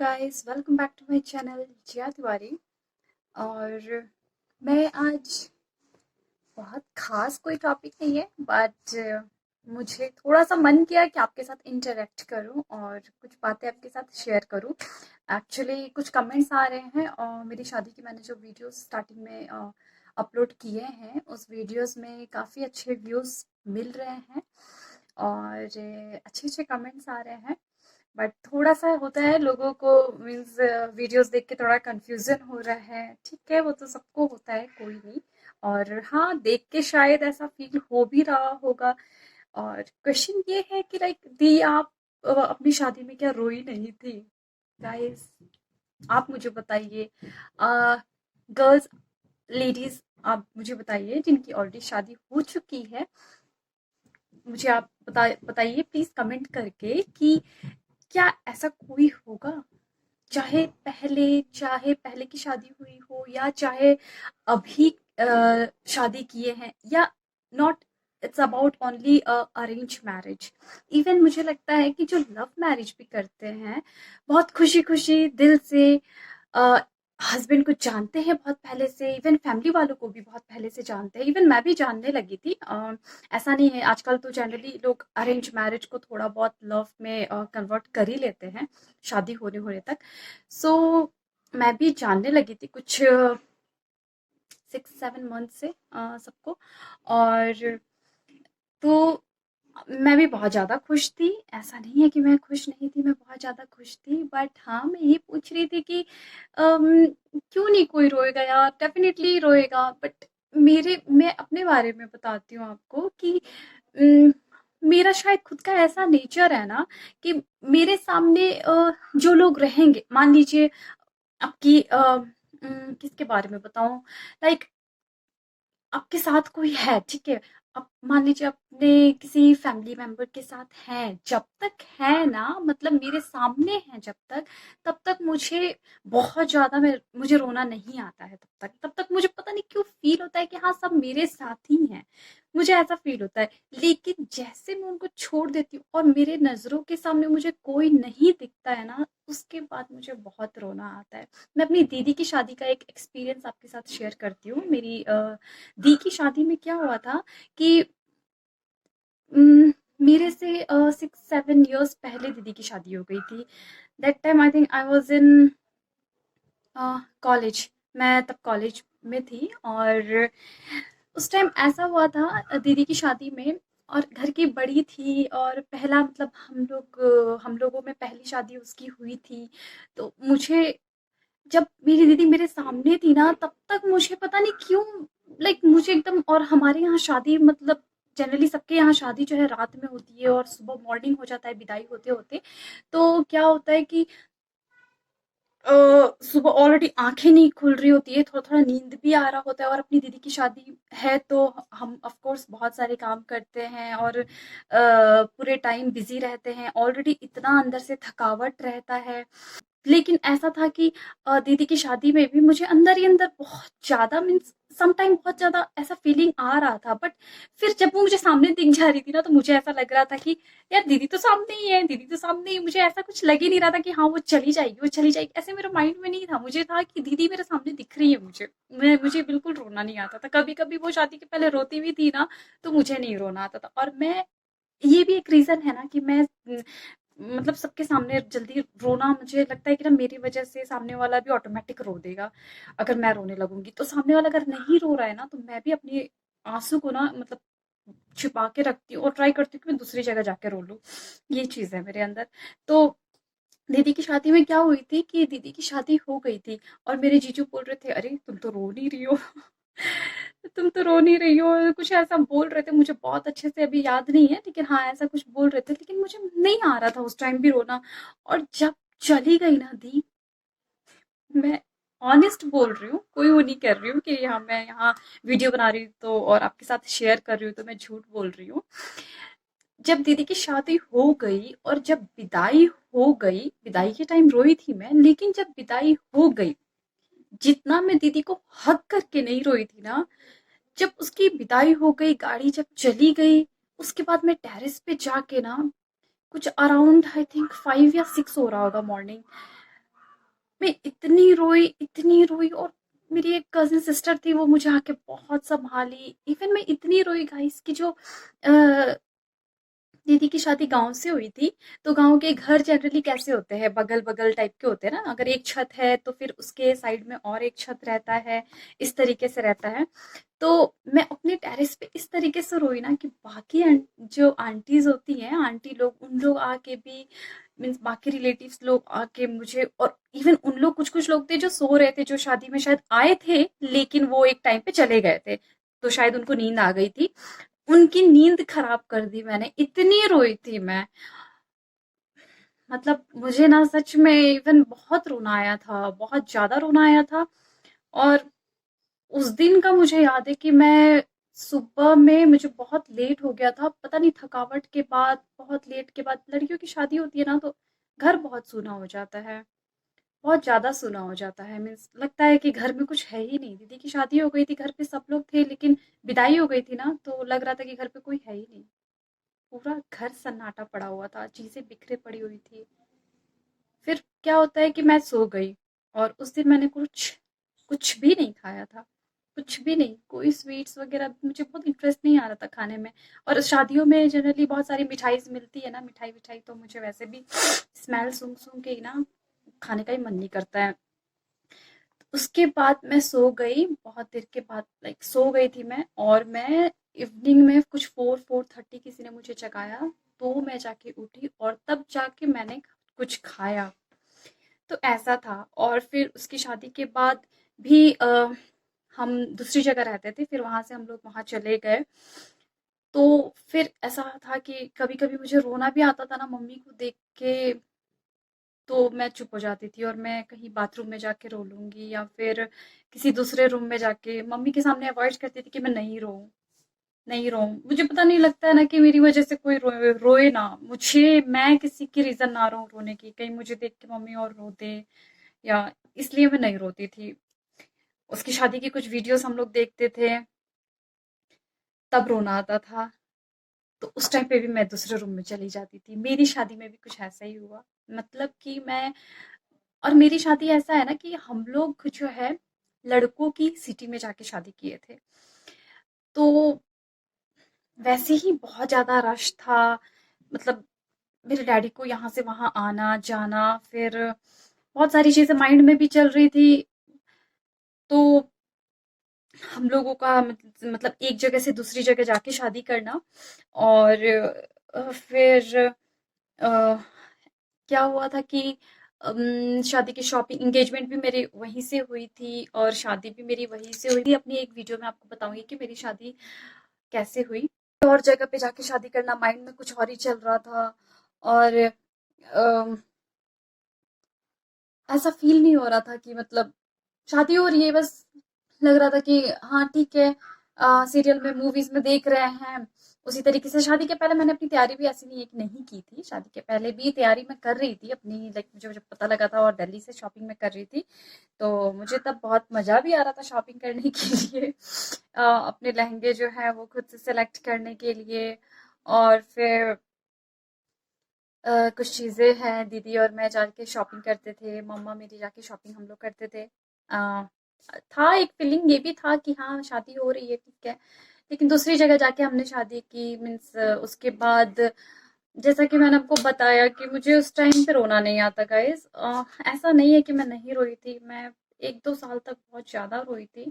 Guys, welcome back to my channel Jiya Tiwari. और मैं आज बहुत खास कोई टॉपिक नहीं है, बट मुझे थोड़ा सा मन किया कि आपके साथ इंटरेक्ट करूं और कुछ बातें आपके साथ शेयर करूं। एक्चुअली कुछ कमेंट्स आ रहे हैं और मेरी शादी की मैंने जो वीडियोस स्टार्टिंग में अपलोड किए हैं उस वीडियोस में काफ़ी अच्छे व्यूज़ मिल रहे हैं और अच्छे अच्छे कमेंट्स आ रहे हैं। बट थोड़ा सा होता है लोगों को, मीन्स वीडियोस देख के थोड़ा कंफ्यूजन हो रहा है। ठीक है, वो तो सबको होता है, कोई नहीं। और हाँ, देख के शायद ऐसा फील हो भी रहा होगा। और क्वेश्चन ये है कि लाइक दी, आप अपनी शादी में क्या रोई नहीं थी? गाइस, आप मुझे बताइए। गर्ल्स, लेडीज, आप मुझे बताइए जिनकी ऑलरेडी शादी हो चुकी है। मुझे आप बताइए प्लीज कमेंट करके कि क्या ऐसा कोई होगा, चाहे पहले की शादी हुई हो या चाहे अभी शादी किए हैं, या not, it's about only arrange marriage. Even मुझे लगता है कि जो लव मैरिज भी करते हैं, बहुत खुशी खुशी दिल से हस्बैंड को जानते हैं बहुत पहले से, इवन फैमिली वालों को भी बहुत पहले से जानते हैं। इवन मैं भी जानने लगी थी। ऐसा नहीं है, आजकल तो जनरली लोग अरेंज मैरिज को थोड़ा बहुत लव में कन्वर्ट कर ही लेते हैं शादी होने होने तक। सो मैं भी जानने लगी थी कुछ 6-7 मंथ से सबको। और तो मैं भी बहुत ज़्यादा खुश थी। ऐसा नहीं है कि मैं खुश नहीं थी, मैं बहुत ज़्यादा खुश थी। बट हाँ, मैं ये पूछ रही थी कि क्यों नहीं कोई रोएगा यार? डेफिनेटली रोएगा। बट मैं अपने बारे में बताती हूँ आपको कि उम, मेरा शायद खुद का ऐसा नेचर है ना कि मेरे सामने जो लोग रहेंगे, मान लीजिए आपकी किसके बारे में बताऊँ? लाइक आपके साथ कोई है, ठीक है? अब मान लीजिए अपने किसी फैमिली मेंबर के साथ हैं, जब तक है ना, मतलब मेरे सामने हैं जब तक, तब तक मुझे बहुत ज़्यादा मैं मुझे रोना नहीं आता है। तब तक मुझे पता नहीं क्यों फ़ील होता है कि हाँ, सब मेरे साथ ही हैं। मुझे ऐसा फ़ील होता है। लेकिन जैसे मैं उनको छोड़ देती हूँ और मेरे नज़रों के सामने मुझे कोई नहीं दिखता है ना, उसके बाद मुझे बहुत रोना आता है। मैं अपनी दीदी की शादी का एक एक्सपीरियंस आपके साथ शेयर करती हूँ। मेरी दी की शादी में क्या हुआ था कि मेरे से 6-7 इयर्स पहले दीदी की शादी हो गई थी। That time I think I was in college. मैं तब कॉलेज में थी और उस टाइम ऐसा हुआ था दीदी की शादी में। और घर की बड़ी थी और पहला, मतलब हम लोगों में पहली शादी उसकी हुई थी। तो मुझे, जब मेरी दीदी मेरे सामने थी ना, तब तक मुझे पता नहीं क्यों, लाइक मुझे एकदम, और हमारे यहाँ शादी, मतलब जनरली सबके यहाँ शादी जो है रात में होती है और सुबह मॉर्निंग हो जाता है विदाई होते होते। तो क्या होता है कि सुबह ऑलरेडी आंखें नहीं खुल रही होती है, थोड़ा थोड़ा नींद भी आ रहा होता है। और अपनी दीदी की शादी है तो हम ऑफ कोर्स बहुत सारे काम करते हैं और पूरे टाइम बिजी रहते हैं, ऑलरेडी इतना अंदर से थकावट रहता है। लेकिन ऐसा था कि दीदी की शादी में भी मुझे अंदर ही अंदर बहुत ज़्यादा, मीन्स सम टाइम बहुत ज़्यादा ऐसा फीलिंग आ रहा था। बट फिर जब वो मुझे सामने दिख जा रही थी ना, तो मुझे ऐसा लग रहा था कि यार दीदी तो सामने ही है, दीदी तो सामने ही। मुझे ऐसा कुछ लग ही नहीं रहा था कि हाँ वो चली जाएगी, वो चली जाएगी, ऐसे मेरे माइंड में नहीं था। मुझे था कि दीदी मेरे सामने दिख रही है मुझे। मुझे बिल्कुल रोना नहीं आता था। कभी कभी वो शादी के पहले रोती भी थी ना, तो मुझे नहीं रोना आता था। और मैं, ये भी एक रीज़न है ना कि मैं मतलब सबके सामने जल्दी रोना, मुझे लगता है कि ना मेरी वजह से सामने वाला भी ऑटोमेटिक रो देगा अगर मैं रोने लगूंगी। तो सामने वाला अगर नहीं रो रहा है ना, तो मैं भी अपने आंसू को ना, मतलब छिपा के रखती हूँ और ट्राई करती हूँ कि मैं दूसरी जगह जाके रो लूँ। ये चीज़ है मेरे अंदर। तो दीदी की शादी में क्या हुई थी कि दीदी की शादी हो गई थी और मेरे जीजू बोल रहे थे, अरे तुम तो रो नहीं रही हो। तुम तो रो नहीं रही हो, कुछ ऐसा बोल रहे थे। मुझे बहुत अच्छे से अभी याद नहीं है, लेकिन हाँ ऐसा कुछ बोल रहे थे, लेकिन मुझे नहीं आ रहा था उस टाइम भी रोना। और जब चली गई ना दी, मैं ऑनेस्ट बोल रही हूँ, कोई वो नहीं कर रही हूँ कि हाँ मैं यहाँ वीडियो बना रही हूँ तो और आपके साथ शेयर कर रही हूँ तो मैं झूठ बोल रही हूँ। जब दीदी की शादी हो गई और जब विदाई हो गई, विदाई के टाइम रोई थी मैं, लेकिन जब विदाई हो गई, जितना मैं दीदी को हग करके नहीं रोई थी ना, जब उसकी विदाई हो गई, गाड़ी जब चली गई, उसके बाद मैं टेरेस पे जाके ना, कुछ अराउंड आई थिंक 5 या 6 हो रहा होगा मॉर्निंग, मैं इतनी रोई, और मेरी एक कज़िन सिस्टर थी, वो मुझे आके बहुत सँभाली। इवन मैं इतनी रोई गाइस कि जो अ, दीदी की शादी गाँव से हुई थी, तो गाँव के घर जनरली कैसे होते हैं, बगल-बगल टाइप के होते हैं ना, अगर एक छत है तो फिर उसके साइड में और एक छत रहता है, इस तरीके से रहता है। तो मैं अपने टेरेस पे इस तरीके से रोई ना कि बाकी जो आंटीज़ होती हैं, आंटी लोग, उन लोग आके भी, मीन्स बाकी रिलेटिव्स लोग आके मुझे, और इवन उन लोग, कुछ-कुछ लोग थे जो सो रहे थे, जो शादी में शायद आए थे, लेकिन वो एक टाइम पे चले गए थे, तो शायद उनको नींद आ गई थी। उनकी नींद खराब कर दी मैंने, इतनी रोई थी मैं। मतलब मुझे ना सच में इवन बहुत रोना आया था, बहुत ज़्यादा रोना आया था। और उस दिन का मुझे याद है कि मैं सुबह में, मुझे बहुत लेट हो गया था, पता नहीं थकावट के बाद, बहुत लेट के बाद, लड़कियों की शादी होती है ना तो घर बहुत सूना हो जाता है, बहुत ज़्यादा सूना हो जाता है, मीन्स लगता है कि घर में कुछ है ही नहीं। दीदी की शादी हो गई थी, घर पे सब लोग थे, लेकिन विदाई हो गई थी ना, तो लग रहा था कि घर पे कोई है ही नहीं। पूरा घर सन्नाटा पड़ा हुआ था, चीज़ें बिखरे पड़ी हुई थी। फिर क्या होता है कि मैं सो गई, और उस दिन मैंने कुछ कुछ भी नहीं खाया था, कुछ भी नहीं, कोई स्वीट्स वगैरह, मुझे बहुत इंटरेस्ट नहीं आ रहा था खाने में। और शादियों में जनरली बहुत सारी मिठाई मिलती है ना, मिठाई विठाई, तो मुझे वैसे भी स्मेल सूंघ सूंघ के ही ना खाने का ही मन नहीं करता है। उसके बाद मैं सो गई, बहुत देर के बाद, लाइक सो गई थी मैं, और मैं इवनिंग में कुछ 4-4:30 किसी ने मुझे जगाया, तो मैं जाके उठी, और तब जाके मैंने कुछ खाया। तो ऐसा था। और फिर उसकी शादी के बाद भी हम दूसरी जगह रहते थे, फिर वहाँ से हम लोग वहाँ चले गए। तो फिर ऐसा था कि कभी-कभी मुझे रोना भी आता था ना मम्मी को देख के, तो मैं चुप हो जाती थी, और मैं कहीं बाथरूम में जाके रो लूँगी, या फिर किसी दूसरे रूम में जाके मम्मी के सामने अवॉइड करती थी कि मैं नहीं रोऊँ, नहीं रोऊँ। मुझे पता नहीं, लगता है ना कि मेरी वज़ह से कोई रोए रोए ना, मुझे, मैं किसी की रीज़न ना रहूँ रोने की, कहीं मुझे देख के मम्मी और रो दे, या इसलिए मैं नहीं रोती थी। उसकी शादी की कुछ वीडियोज़ हम लोग देखते थे, तब रोना आता था। तो उस टाइम पे भी मैं दूसरे रूम में चली जाती थी। मेरी शादी में भी कुछ ऐसा ही हुआ। मतलब कि मैं, और मेरी शादी ऐसा है ना कि हम लोग जो है, लड़कों की सिटी में जाके शादी किए थे। तो वैसे ही बहुत ज़्यादा रश था। मतलब मेरे डैडी को यहाँ से वहाँ आना-जाना, फिर बहुत सारी चीज़ें माइंड में भी चल रही थी। तो हम लोगों का मतलब एक जगह से दूसरी जगह जाके शादी करना, और फिर क्या हुआ था कि शादी की शॉपिंग, एंगेजमेंट भी मेरी वहीं से हुई थी, और शादी भी मेरी वहीं से हुई थी। अपनी एक वीडियो में आपको बताऊंगी कि मेरी शादी कैसे हुई। और जगह पे जाके शादी करना, माइंड में कुछ और ही चल रहा था, और ऐसा फील नहीं हो रहा था कि मतलब शादी हो रही है, बस लग रहा था कि हाँ ठीक है, सीरियल में, मूवीज में देख रहे हैं उसी तरीके से। शादी के पहले मैंने अपनी तैयारी भी ऐसी नहीं है कि नहीं की थी, शादी के पहले भी तैयारी मैं कर रही थी अपनी, लाइक मुझे जब पता लगा था, और दिल्ली से शॉपिंग में कर रही थी, तो मुझे तब बहुत मज़ा भी आ रहा था शॉपिंग करने के लिए, अपने लहंगे जो है वो खुद से सिलेक्ट करने के लिए। और फिर कुछ चीज़ें हैं, दीदी और मैं जाके शॉपिंग करते थे, मम्मा मेरी जाके शॉपिंग हम लोग करते थे। था एक फीलिंग ये भी था कि हाँ शादी हो रही है, ठीक है। लेकिन दूसरी जगह जाके हमने शादी की, मीन्स उसके बाद जैसा कि मैंने आपको बताया कि मुझे उस टाइम पे रोना नहीं आता गाइस। ऐसा नहीं है कि मैं नहीं रोई थी, मैं 1-2 साल तक बहुत ज़्यादा रोई थी।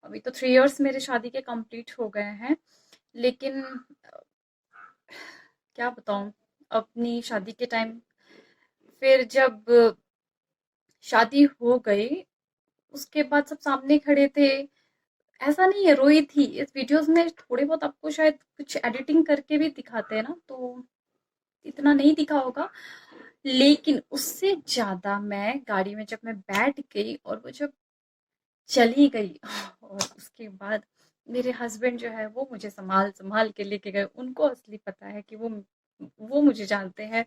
अभी तो 3 इयर्स मेरे शादी के कंप्लीट हो गए हैं, लेकिन क्या बताऊँ, अपनी शादी के टाइम, फिर जब शादी हो गई, उसके बाद सब सामने खड़े थे। ऐसा नहीं है रोई थी, इस वीडियोस में थोड़े बहुत आपको शायद कुछ एडिटिंग करके भी दिखाते हैं ना, तो इतना नहीं दिखा होगा। लेकिन उससे ज़्यादा मैं गाड़ी में जब मैं बैठ गई, और वो जब चली गई, और उसके बाद मेरे हस्बैंड जो है वो मुझे सँभाल-सँभाल के लेके गए। उनको असली पता है कि वो मुझे जानते हैं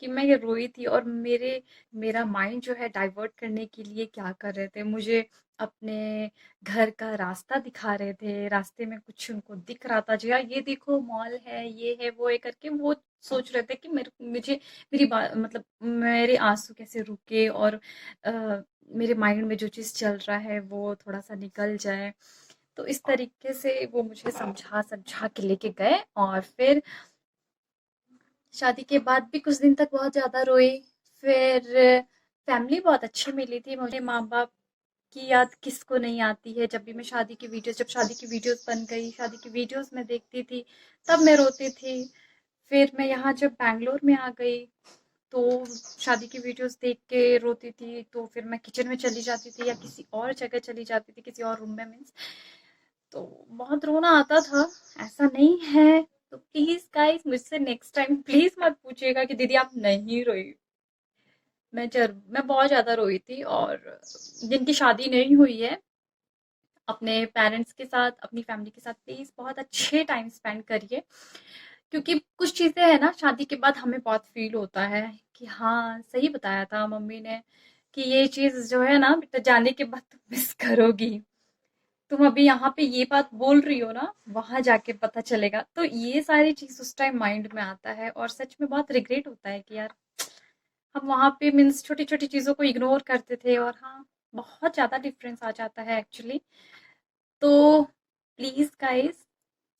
कि मैं ये रोई थी और मेरा माइंड जो है डाइवर्ट करने के लिए क्या कर रहे थे, मुझे अपने घर का रास्ता दिखा रहे थे, रास्ते में कुछ उनको दिख रहा था, जी हाँ, ये देखो मॉल है, ये है, वो है करके वो सोच रहे थे कि मुझे मेरी बात मतलब मेरे आंसू कैसे रुके और मेरे माइंड में जो चीज़ चल रहा है वो थोड़ा-सा निकल जाए। तो इस तरीके से वो मुझे समझा के लेके गए और फिर शादी के बाद भी कुछ दिन तक बहुत ज़्यादा रोई। फिर फैमिली बहुत अच्छी मिली थी मुझे, माँ-बाप की याद किसको नहीं आती है। जब भी मैं जब शादी की वीडियोज़ बन गई, शादी की वीडियोज़ मैं देखती थी, तब मैं रोती थी। फिर मैं यहाँ जब बैंगलोर में आ गई, तो शादी की वीडियोज़ देख के रोती थी, तो फिर मैं किचन में चली जाती थी या किसी और जगह चली जाती थी, किसी और रूम में मीन्स। तो बहुत रोना आता था, ऐसा नहीं है। तो प्लीज़ गाइस मुझसे नेक्स्ट टाइम प्लीज़ मत पूछिएगा कि दीदी आप नहीं रोई। मैं बहुत ज़्यादा रोई थी और जिनकी शादी नहीं हुई है, अपने पेरेंट्स के साथ, अपनी फैमिली के साथ प्लीज़ बहुत अच्छे टाइम स्पेंड करिए। क्योंकि कुछ चीज़ें हैं ना शादी के बाद हमें बहुत फ़ील होता है कि हाँ, सही बताया था मम्मी ने कि ये चीज़ जो है ना बेटा जाने के बाद तुम मिस करोगी। तुम अभी यहाँ पे ये बात बोल रही हो ना, वहाँ जाके पता चलेगा। तो ये सारी चीज़ उस टाइम माइंड में आता है और सच में बहुत रिग्रेट होता है कि यार हम वहाँ पे मीन्स छोटी-छोटी चीज़ों को इग्नोर करते थे और हाँ, बहुत ज़्यादा डिफ़रेंस आ जाता है एक्चुअली। तो प्लीज़ गाइज़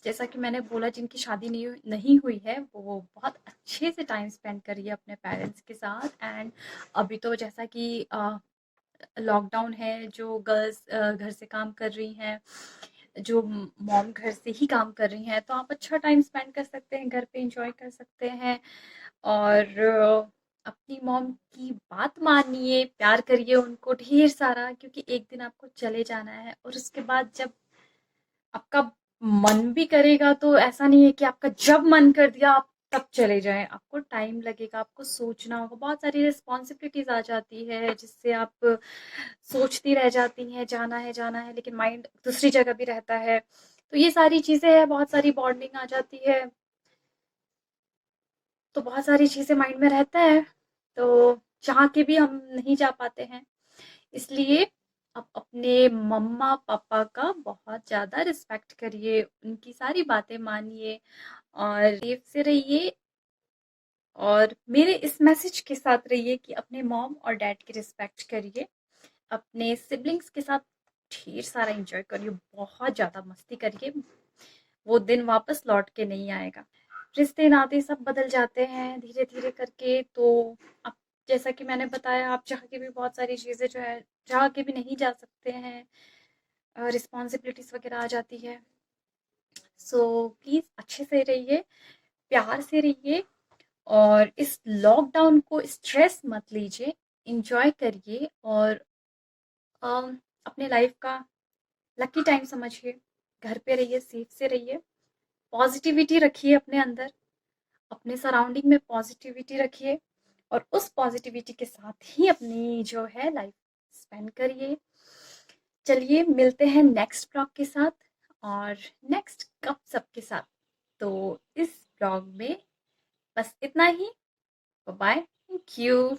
जैसा कि मैंने बोला जिनकी शादी नहीं हुई है वो बहुत अच्छे से टाइम स्पेंड करिए अपने पेरेंट्स के साथ। एंड अभी तो जैसा कि लॉकडाउन है, जो गर्ल्स घर से काम कर रही हैं, जो मॉम घर से ही काम कर रही हैं, तो आप अच्छा टाइम स्पेंड कर सकते हैं, घर पे एंजॉय कर सकते हैं और अपनी मॉम की बात मानिए, प्यार करिए उनको ढेर सारा, क्योंकि एक दिन आपको चले जाना है और उसके बाद जब आपका मन भी करेगा तो ऐसा नहीं है कि आपका जब मन कर दिया आप तब चले जाएं। आपको टाइम लगेगा, आपको सोचना होगा, बहुत सारी रिस्पॉन्सिबिलिटीज आ जाती है जिससे आप सोचती रह जाती हैं जाना है, लेकिन माइंड दूसरी जगह भी रहता है। तो ये सारी चीजें हैं, बहुत सारी बॉन्डिंग आ जाती है, तो बहुत सारी चीजें माइंड में रहता है, तो चाह के भी हम नहीं जा पाते हैं। इसलिए आप अपने मम्मा पापा का बहुत ज़्यादा रिस्पेक्ट करिए, उनकी सारी बातें मानिए और सेफ से रहिए। और मेरे इस मैसेज के साथ रहिए कि अपने मॉम और डैड की रिस्पेक्ट करिए, अपने सिबलिंग्स के साथ ढेर सारा एंजॉय करिए, बहुत ज़्यादा मस्ती करिए, वो दिन वापस लौट के नहीं आएगा। रिश्ते नाते सब बदल जाते हैं धीरे धीरे करके। तो अब जैसा कि मैंने बताया आप चाह के भी बहुत सारी चीज़ें जो है चाह के भी नहीं जा सकते हैं, रिस्पॉन्सिबिलिटीज वगैरह आ जाती है। सो प्लीज़ अच्छे से रहिए, प्यार से रहिए और इस लॉकडाउन को स्ट्रेस मत लीजिए, इंजॉय करिए और अपने लाइफ का लकी टाइम समझिए। घर पे रहिए, सेफ से रहिए, पॉजिटिविटी रखिए अपने अंदर, अपने सराउंडिंग में पॉजिटिविटी रखिए और उस पॉजिटिविटी के साथ ही अपनी जो है लाइफ स्पेंड करिए। चलिए मिलते हैं नेक्स्ट ब्लॉग के साथ और नेक्स्ट कप सब के साथ। तो इस ब्लॉग में बस इतना ही। Bye, thank you.